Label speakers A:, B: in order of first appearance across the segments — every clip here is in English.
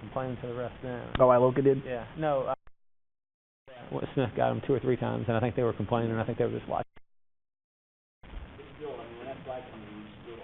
A: Complaining to the rest then.
B: Oh, Iloka did?
A: Yeah. No. Smith got him 2 or 3 times, and I think they were complaining, and I think they were just watching.
C: Still, I mean, when that flag comes in, still.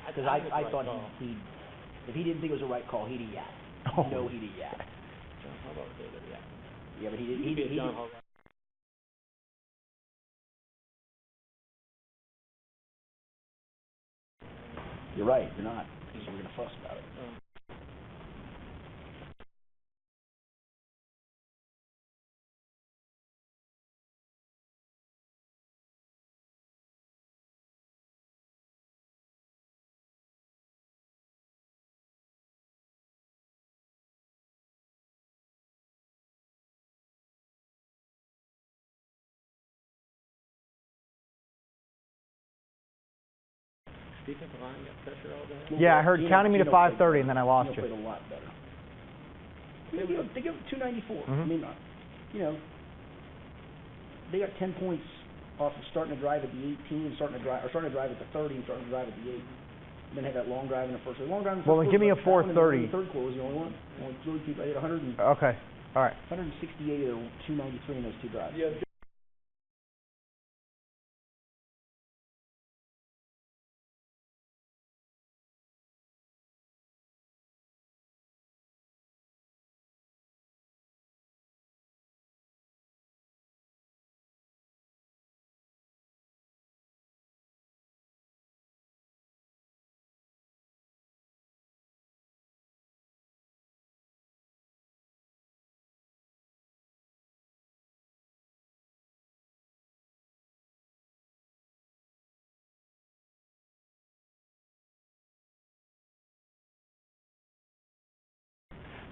C: Because I thought he if he didn't think it was the right call, he'd have yacked.
B: Oh.
C: No, he'd have yacked. Yeah, but he did. You're right. You're not. Because we're gonna fuss about it.
A: Defensive line got pressure all day.
B: Yeah, I heard counting me to 5:30, and then I lost you.
C: Played a lot better. They give 294. I mean, they got 10 points off of starting to drive at the 18, and starting to drive at the 30, and starting to drive at the 8. And then had that long drive in the first.
B: Well, then give me a 4:30.
C: The third quarter was the only one. I had 100.
B: Okay. All right.
C: 168 or 293 in those 2 drives. Yeah.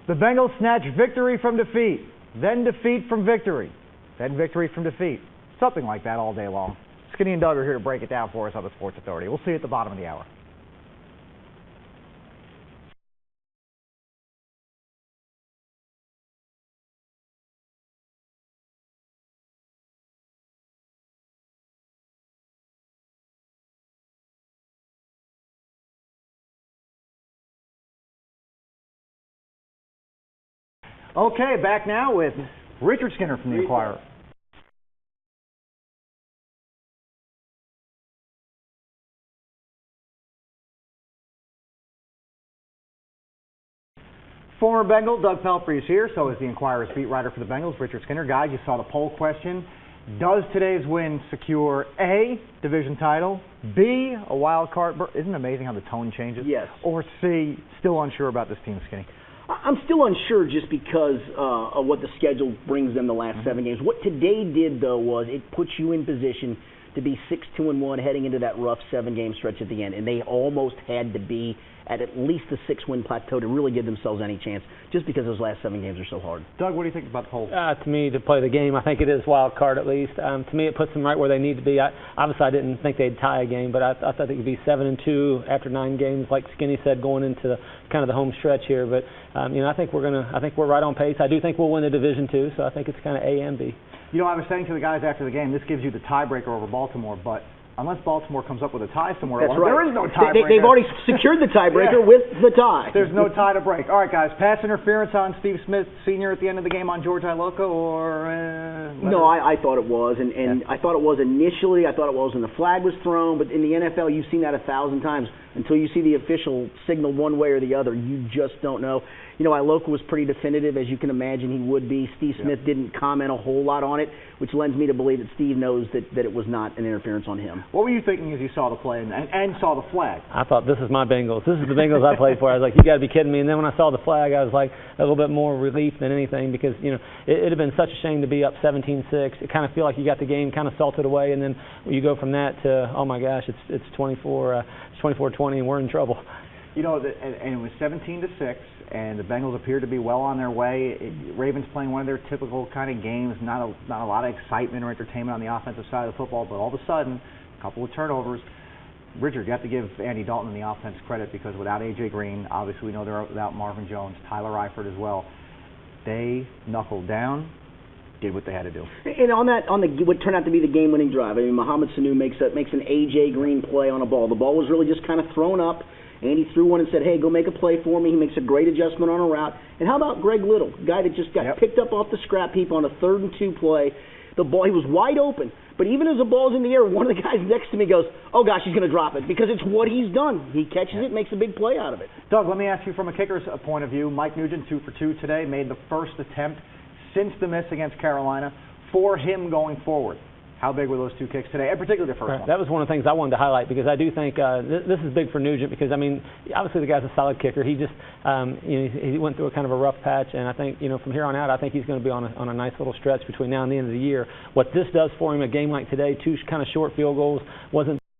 B: The Bengals snatch victory from defeat, then defeat from victory, then victory from defeat. Something like that all day long. Skinny and Doug are here to break it down for us on the Sports Authority. We'll see you at the bottom of the hour. Okay, back now with Richard Skinner from the Enquirer. Former Bengal Doug Pelfrey is here, so is the Enquirer's beat writer for the Bengals, Richard Skinner. Guys, you saw the poll question. Does today's win secure A, division title, B, a wild card? Isn't it amazing how the tone changes?
C: Yes.
B: Or C, still unsure about this team, Skinny?
C: I'm still unsure just because of what the schedule brings them the last 7 games. What today did, though, was it puts you in position to be 6-2-1 heading into that rough 7-game stretch at the end, and they almost had to be at least the 6-win plateau to really give themselves any chance, just because those last 7 games are so hard.
B: Doug, what do you think about the poll?
A: To me, to play the game, I think it is wild card at least. To me, it puts them right where they need to be. Obviously, I didn't think they'd tie a game, but I thought it could be 7-2 after 9 games, like Skinny said, going into kind of the home stretch here. But I think we're right on pace. I do think we'll win the division too, so I think it's kind of A and B.
B: You know, I was saying to the guys after the game, this gives you the tiebreaker over Baltimore, but unless Baltimore comes up with a tie somewhere,
C: That's right.
B: There is no tiebreaker.
C: They've already secured the tiebreaker with the tie.
B: There's no tie to break. All right, guys, pass interference on Steve Smith Sr. at the end of the game on George Iloka, or
C: no, I thought it was, and I thought it was initially. I thought it was when the flag was thrown, but in the NFL, you've seen that 1,000 times. Until you see the official signal one way or the other, you just don't know. You know, Iloka was pretty definitive, as you can imagine he would be. Steve Smith didn't comment a whole lot on it, which lends me to believe that Steve knows that it was not an interference on him.
B: What were you thinking as you saw the play and saw the flag?
A: I thought, this is my Bengals. This is the Bengals I played for. I was like, you got to be kidding me. And then when I saw the flag, I was like a little bit more relief than anything because, you know, it'd have been such a shame to be up 17-6. It kind of feel like you got the game kind of salted away, and then you go from that to, oh my gosh, it's 24-20, and we're in trouble.
B: You know, and it was 17-6, and the Bengals appeared to be well on their way. Ravens playing one of their typical kind of games, not a lot of excitement or entertainment on the offensive side of the football, but all of a sudden, a couple of turnovers. Richard, you have to give Andy Dalton and the offense credit because without A.J. Green, obviously we know they're without Marvin Jones, Tyler Eifert as well. They knuckled down, did what they had to do.
C: And on what turned out to be the game-winning drive, I mean, Mohamed Sanu makes an A.J. Green play on a ball. The ball was really just kind of thrown up. Andy threw one and said, hey, go make a play for me. He makes a great adjustment on a route. And how about Greg Little, guy that just got picked up off the scrap heap on a 3rd and 2 play. The ball, he was wide open. But even as the ball's in the air, one of the guys next to me goes, oh, gosh, he's going to drop it because it's what he's done. He catches it, makes a big play out of it.
B: Doug, let me ask you from a kicker's point of view. Mike Nugent, 2 for 2 today, made the first attempt since the miss against Carolina for him going forward. How big were those 2 kicks today, and particularly the first one?
A: That was one of the things I wanted to highlight because I do think this is big for Nugent because, I mean, obviously the guy's a solid kicker. He just, you know, he went through a kind of a rough patch, and I think, you know, from here on out, I think he's going to be on a nice little stretch between now and the end of the year. What this does for him, a game like today, 2 kind of short field goals, wasn't